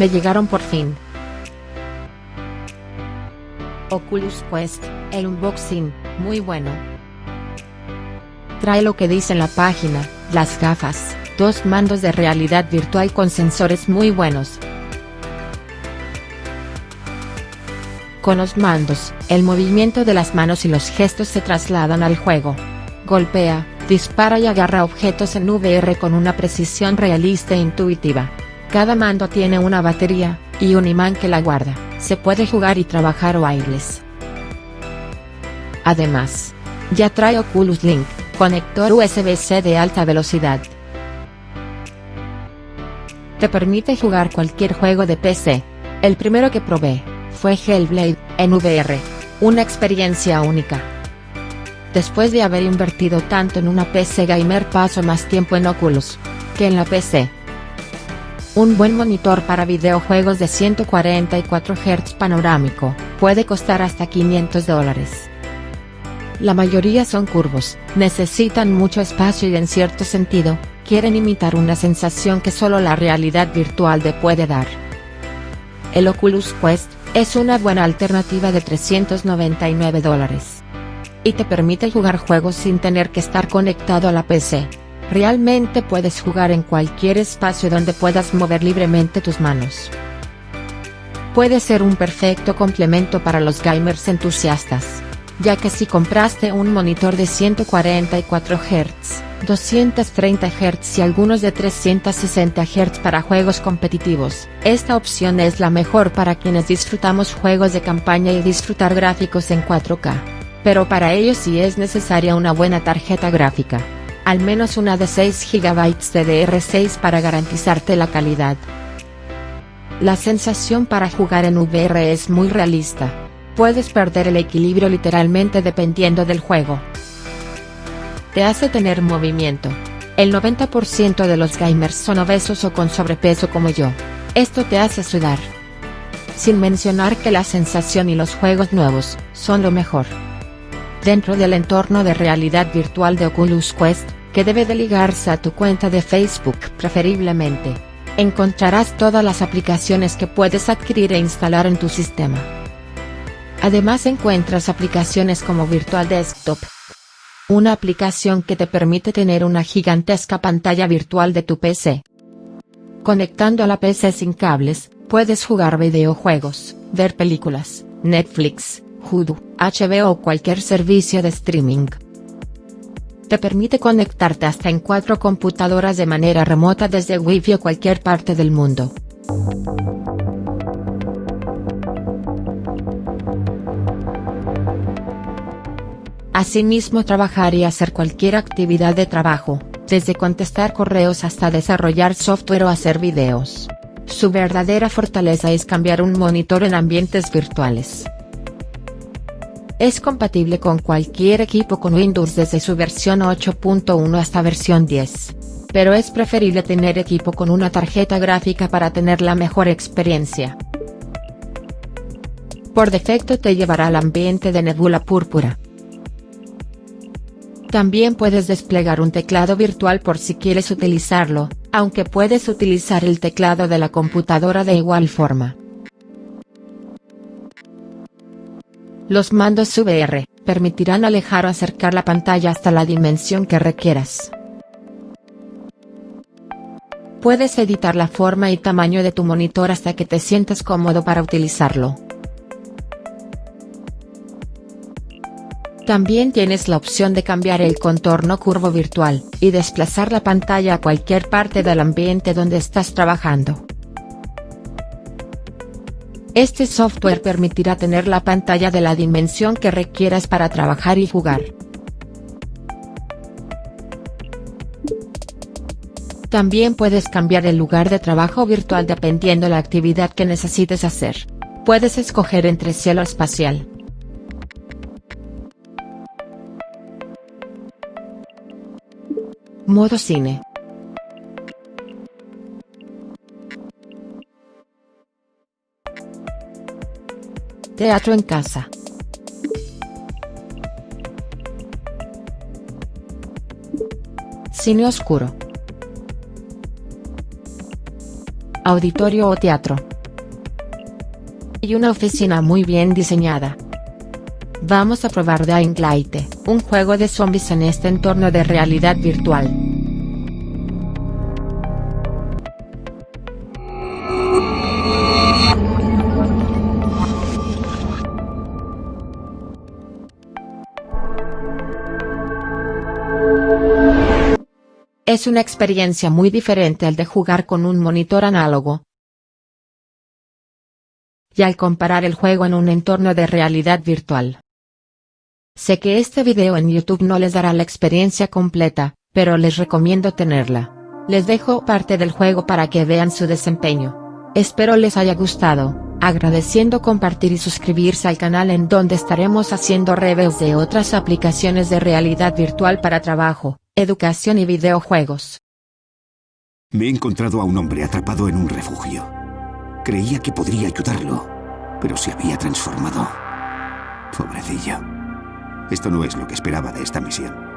Me llegaron por fin. Oculus Quest, el unboxing, muy bueno. Trae lo que dice en la página, las gafas, 2 mandos de realidad virtual con sensores muy buenos. Con los mandos, el movimiento de las manos y los gestos se trasladan al juego. Golpea, dispara y agarra objetos en VR con una precisión realista e intuitiva. Cada mando tiene una batería, y un imán que la guarda. Se puede jugar y trabajar wireless. Además, ya trae Oculus Link, conector USB-C de alta velocidad. Te permite jugar cualquier juego de PC. El primero que probé fue Hellblade, en VR, una experiencia única. Después de haber invertido tanto en una PC gamer paso más tiempo en Oculus que en la PC. Un buen monitor para videojuegos de 144 Hz panorámico, puede costar hasta $500. La mayoría son curvos, necesitan mucho espacio y en cierto sentido, quieren imitar una sensación que solo la realidad virtual te puede dar. El Oculus Quest es una buena alternativa de $399. Y te permite jugar juegos sin tener que estar conectado a la PC. Realmente puedes jugar en cualquier espacio donde puedas mover libremente tus manos. Puede ser un perfecto complemento para los gamers entusiastas, ya que si compraste un monitor de 144 Hz, 230 Hz y algunos de 360 Hz para juegos competitivos, esta opción es la mejor para quienes disfrutamos juegos de campaña y disfrutar gráficos en 4K. Pero para ello sí es necesaria una buena tarjeta gráfica. Al menos una de 6 GB DDR6 para garantizarte la calidad. La sensación para jugar en VR es muy realista. Puedes perder el equilibrio literalmente dependiendo del juego. Te hace tener movimiento. El 90% de los gamers son obesos o con sobrepeso como yo. Esto te hace sudar. Sin mencionar que la sensación y los juegos nuevos son lo mejor. Dentro del entorno de realidad virtual de Oculus Quest, que debe de ligarse a tu cuenta de Facebook preferiblemente, encontrarás todas las aplicaciones que puedes adquirir e instalar en tu sistema. Además encuentras aplicaciones como Virtual Desktop, una aplicación que te permite tener una gigantesca pantalla virtual de tu PC. Conectando a la PC sin cables, puedes jugar videojuegos, ver películas, Netflix, Hulu, HBO o cualquier servicio de streaming. Te permite conectarte hasta en 4 computadoras de manera remota desde Wi-Fi o cualquier parte del mundo. Asimismo, trabajar y hacer cualquier actividad de trabajo, desde contestar correos hasta desarrollar software o hacer videos. Su verdadera fortaleza es cambiar un monitor en ambientes virtuales. Es compatible con cualquier equipo con Windows desde su versión 8.1 hasta versión 10. Pero es preferible tener equipo con una tarjeta gráfica para tener la mejor experiencia. Por defecto te llevará al ambiente de Nebula Púrpura. También puedes desplegar un teclado virtual por si quieres utilizarlo, aunque puedes utilizar el teclado de la computadora de igual forma. Los mandos VR permitirán alejar o acercar la pantalla hasta la dimensión que requieras. Puedes editar la forma y tamaño de tu monitor hasta que te sientas cómodo para utilizarlo. También tienes la opción de cambiar el contorno curvo virtual, y desplazar la pantalla a cualquier parte del ambiente donde estás trabajando. Este software permitirá tener la pantalla de la dimensión que requieras para trabajar y jugar. También puedes cambiar el lugar de trabajo virtual dependiendo de la actividad que necesites hacer. Puedes escoger entre cielo espacial, modo cine, teatro en casa, cine oscuro, auditorio o teatro. y una oficina muy bien diseñada. Vamos a probar Dying Light, un juego de zombies en este entorno de realidad virtual. Es una experiencia muy diferente al de jugar con un monitor análogo. Y al comparar el juego en un entorno de realidad virtual. Sé que este video en YouTube no les dará la experiencia completa, pero les recomiendo tenerla. Les dejo parte del juego para que vean su desempeño. Espero les haya gustado, agradeciendo compartir y suscribirse al canal en donde estaremos haciendo reviews de otras aplicaciones de realidad virtual para trabajo, educación y videojuegos. Me he encontrado a un hombre atrapado en un refugio. Creía que podría ayudarlo, pero se había transformado. Pobrecillo. Esto no es lo que esperaba de esta misión.